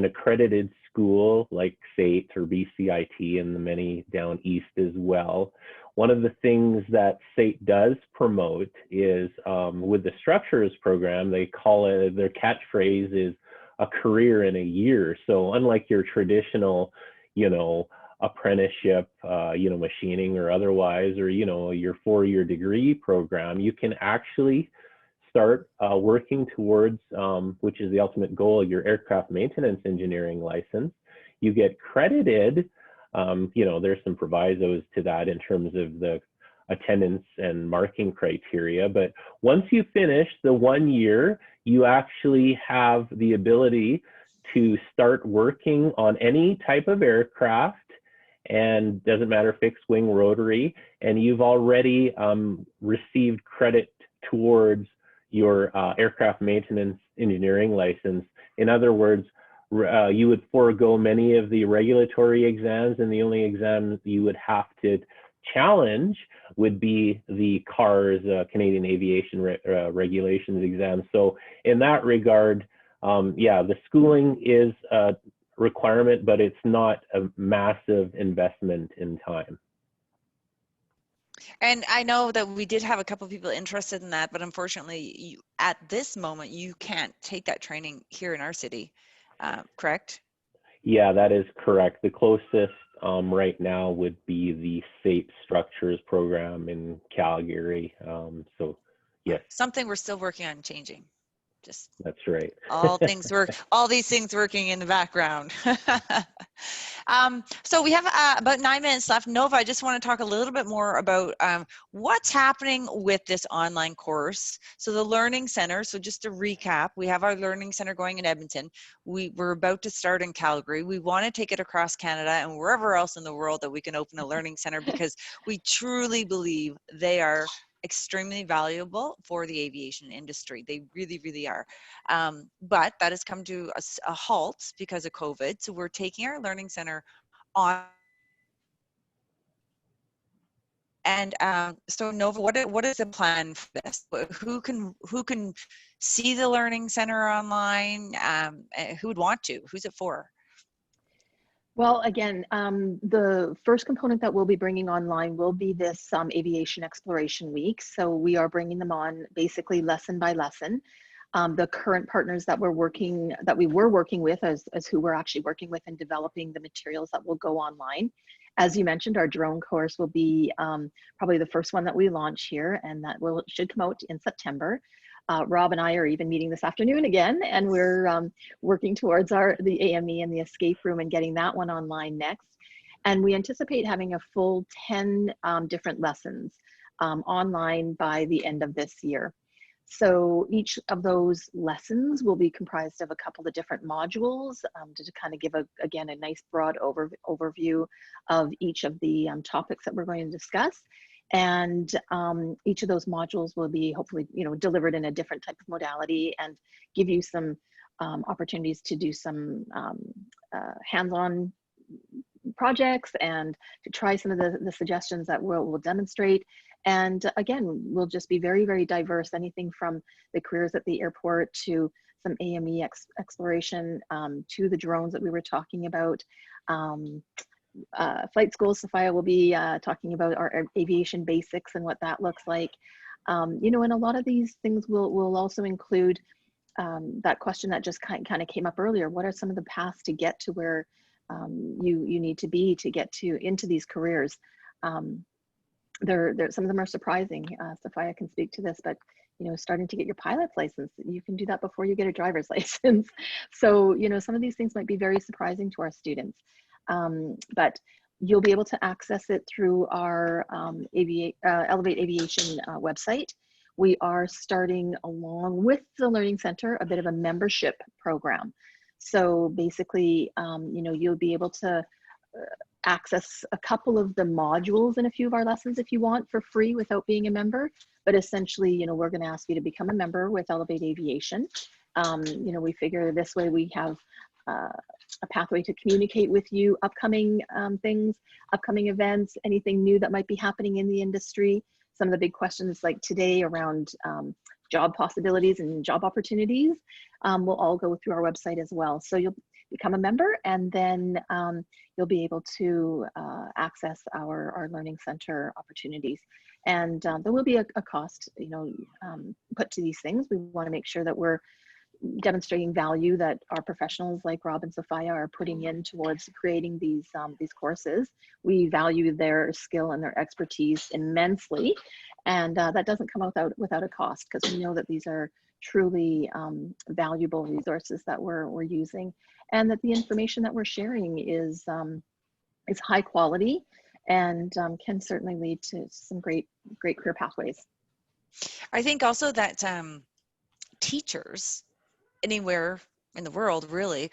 accredited school like SAIT or BCIT, and the many down east as well. One of the things that SAIT does promote is with the structures program, they call it, their catchphrase is a career in a year. So unlike your traditional, you know, apprenticeship, you know, machining or otherwise, or, you know, your 4-year degree program, you can actually start working towards, which is the ultimate goal, your aircraft maintenance engineering license. You get credited, you know, there's some provisos to that in terms of the attendance and marking criteria, but once you finish the 1 year, you actually have the ability to start working on any type of aircraft, and doesn't matter, fixed wing, rotary, and you've already received credit towards your aircraft maintenance engineering license In other words, you would forego many of the regulatory exams, and the only exam you would have to challenge would be the CARS, Canadian Aviation Regulations exam. So in that regard, yeah, the schooling is a requirement, but it's not a massive investment in time. And I know that we did have a couple of people interested in that, but unfortunately, at this moment, you can't take that training here in our city, correct? Yeah, that is correct. The closest right now would be the SAPE Structures program in Calgary. So, yes. Something we're still working on changing. Just that's right. all these things working in the background. So we have about 9 minutes left. Nova, I just want to talk a little bit more about what's happening with this online course. So the Learning Center, so just to recap, we have our Learning Center going in Edmonton. We're about to start in Calgary. We want to take it across Canada and wherever else in the world that we can open a Learning Center, because we truly believe they are extremely valuable for the aviation industry. They really, really are. But that has come to a halt because of COVID. So we're taking our Learning Center on. And so Nova, what is the plan for this? Who can see the Learning Center online? Who would want to? Who's it for? Well, again, the first component that we'll be bringing online will be this Aviation Exploration Week. So we are bringing them on basically lesson by lesson. The current partners that we were working with as who we're actually working with in developing the materials that will go online. As you mentioned, our drone course will be probably the first one that we launch here, and that should come out in September. Rob and I are even meeting this afternoon again, and we're working towards the AME and the escape room and getting that one online next. And we anticipate having a full 10 different lessons online by the end of this year. So each of those lessons will be comprised of a couple of different modules to kind of give, again, a nice broad overview of each of the topics that we're going to discuss. And each of those modules will be hopefully, delivered in a different type of modality and give you some opportunities to do some hands-on projects and to try some of the suggestions that we'll demonstrate. And again, we'll just be very, very diverse, anything from the careers at the airport to some AME exploration, to the drones that we were talking about. Flight school, Sophia will be talking about our aviation basics and what that looks like. And a lot of these things will also include that question that just kind of came up earlier. What are some of the paths to get to where you need to be to get into these careers? Some of them are surprising. Sophia can speak to this, but starting to get your pilot's license, you can do that before you get a driver's license. So some of these things might be very surprising to our students. But you'll be able to access it through our Elevate Aviation website. We are starting, along with the Learning Center, a bit of a membership program. So basically, you'll be able to access a couple of the modules in a few of our lessons if you want for free without being a member. But essentially, we're going to ask you to become a member with Elevate Aviation. We figure this way we have a pathway to communicate with you, upcoming things, upcoming events, anything new that might be happening in the industry. Some of the big questions like today around job possibilities and job opportunities will all go through our website as well. So you'll become a member, and then you'll be able to access our Learning Center opportunities. And there will be a cost, put to these things. We want to make sure that we're demonstrating value that our professionals like Rob and Sophia are putting in towards creating these courses. We value their skill and their expertise immensely, and that doesn't come without a cost, because we know that these are truly valuable resources that we're using, and that the information that we're sharing is high quality and can certainly lead to some great career pathways. I think also that teachers anywhere in the world, really.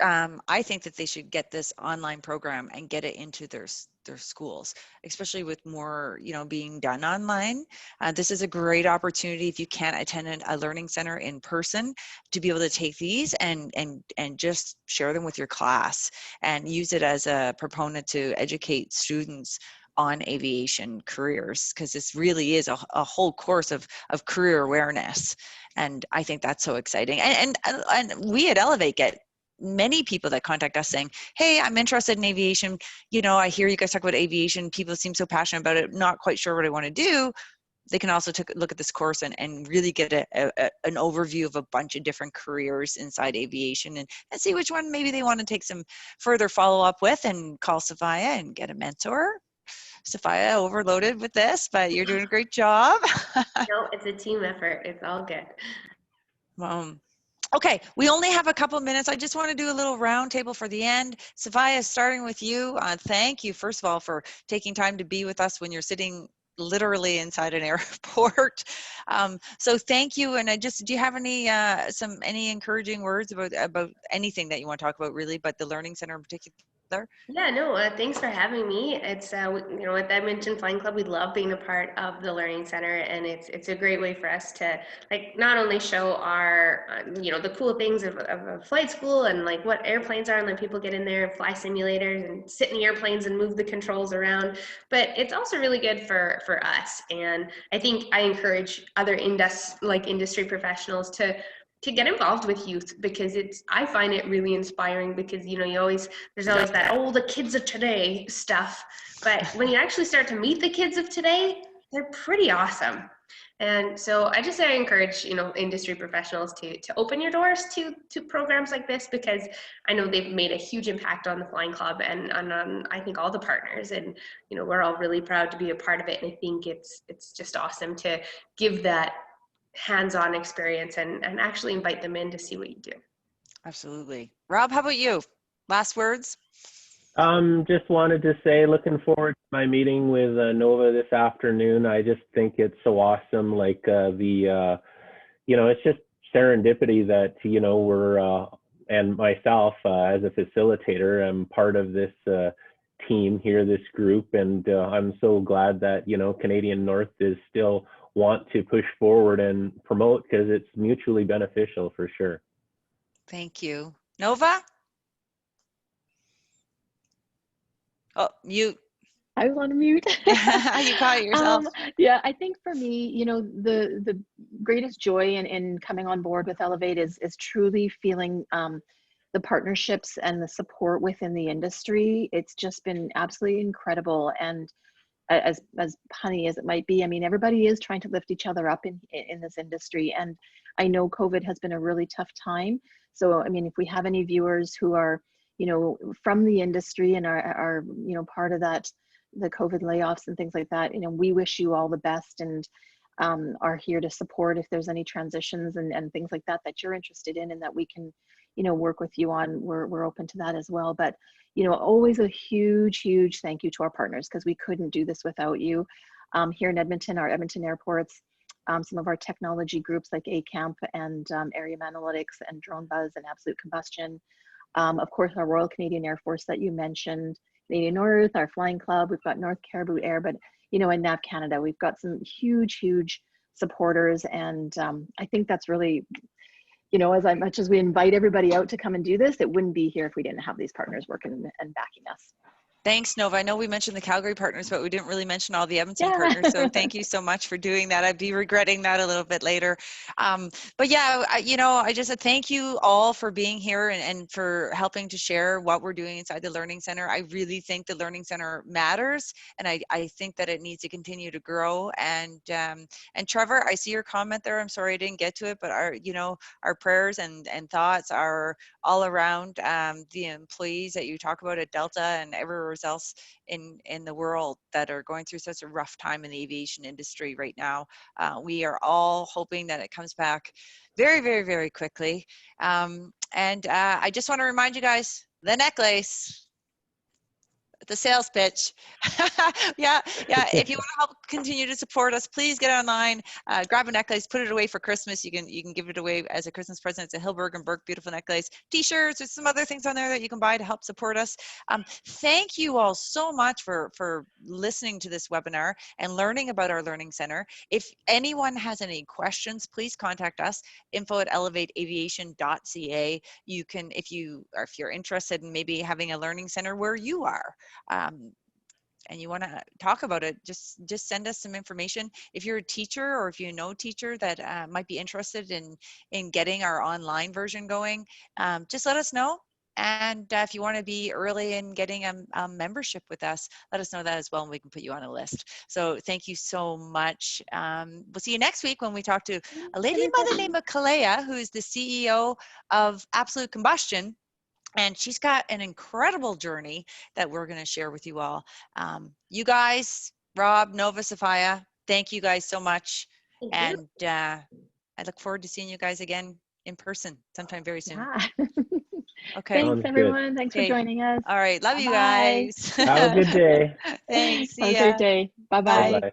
I think that they should get this online program and get it into their schools, especially with more, being done online. This is a great opportunity if you can't attend a learning center in person to be able to take these and just share them with your class and use it as a proponent to educate students on aviation careers, because this really is a whole course of career awareness. And I think that's so exciting. And we at Elevate get many people that contact us saying, hey, I'm interested in aviation. I hear you guys talk about aviation. People seem so passionate about it, not quite sure what I want to do. They can also take a look at this course and really get an overview of a bunch of different careers inside aviation and see which one maybe they want to take some further follow-up with, and call Sophia and get a mentor. Sophia, overloaded with this, but you're doing a great job. No, it's a team effort. It's all good. Okay, we only have a couple of minutes. I just want to do a little round table for the end. Sophia, starting with you. Thank you, first of all, for taking time to be with us when you're sitting literally inside an airport. So thank you. And do you have any encouraging words about anything that you want to talk about, really, but the Learning Center in particular? Yeah, no, thanks for having me. It's, with Edmonton Flying Club, we love being a part of the Learning Center, and it's a great way for us to, like, not only show our, the cool things of a flight school and, like, what airplanes are, and then people get in there and fly simulators and sit in the airplanes and move the controls around, but it's also really good for us. And I think I encourage other industry professionals to get involved with youth, because I find it really inspiring, because there's always that, oh, the kids of today stuff, but when you actually start to meet the kids of today, they're pretty awesome. And so I encourage industry professionals to open your doors to programs like this, because I know they've made a huge impact on the Flying Club and on I think all the partners, and we're all really proud to be a part of it. And I think it's just awesome to give that hands-on experience and actually invite them in to see what you do. Absolutely. Rob, how about you? Last words? Just wanted to say, looking forward to my meeting with Nova this afternoon. I just think it's so awesome. Like it's just serendipity that, we're, and myself as a facilitator, I'm part of this team here, this group. And I'm so glad that, Canadian North is still want to push forward and promote, because it's mutually beneficial for sure. Thank you. Nova? Oh, mute. I was on mute. You caught it yourself. Yeah, I think for me, the greatest joy in coming on board with Elevate is truly feeling the partnerships and the support within the industry. It's just been absolutely incredible. And as punny as it might be, I mean, everybody is trying to lift each other up in this industry. And I know COVID has been a really tough time. So, I mean, if we have any viewers who are, from the industry and are part of that, the COVID layoffs and things like that, we wish you all the best, and are here to support if there's any transitions and things like that you're interested in and that we can, work with you on. We're open to that as well. But, always a huge thank you to our partners, because we couldn't do this without you. Here in Edmonton, our Edmonton airports, some of our technology groups like ACAMP and Area Analytics and Drone Buzz and Absolute Combustion. Of course, our Royal Canadian Air Force that you mentioned, Canadian North, our Flying Club, we've got North Caribou Air, but, in NAV Canada, we've got some huge supporters. And I think that's really, as much as we invite everybody out to come and do this, it wouldn't be here if we didn't have these partners working and backing us. Thanks, Nova. I know we mentioned the Calgary partners, but we didn't really mention all the Edmonton partners. So thank you so much for doing that. I'd be regretting that a little bit later. But yeah, I just said thank you all for being here and for helping to share what we're doing inside the Learning Center. I really think the Learning Center matters, and I think that it needs to continue to grow. And Trevor, I see your comment there. I'm sorry I didn't get to it, but our prayers and thoughts are all around the employees that you talk about at Delta and everywhere else in the world that are going through such a rough time in the aviation industry right now. We are all hoping that it comes back very quickly. And I just want to remind you guys, the necklace. the sales pitch. Yeah. If you want to help continue to support us, please get online, grab a necklace, put it away for Christmas. You can give it away as a Christmas present. It's a Hilberg and Burke beautiful necklace, t-shirts, there's some other things on there that you can buy to help support us. Thank you all so much for listening to this webinar and learning about our Learning Center. If anyone has any questions, please contact us, info@elevateaviation.ca. You can, if you're interested in maybe having a Learning Center where you are, and you want to talk about it, just send us some information. If you're a teacher or if you know a teacher that might be interested in getting our online version going, just let us know. And if you want to be early in getting a membership with us, let us know that as well, and we can put you on a list. So thank you so much. We'll see you next week when we talk to a lady by the name of Kalea, who is the CEO of Absolute Combustion. And she's got an incredible journey that we're going to share with you all. You guys, Rob, Nova, Sophia, thank you guys so much. And I look forward to seeing you guys again in person sometime very soon. Yeah. Okay. Thanks, everyone. Thanks for joining us. All right. Love you Bye-bye. guys. Have a good day. Thanks. See Have a ya. great day. Bye-bye. Bye. Bye-bye.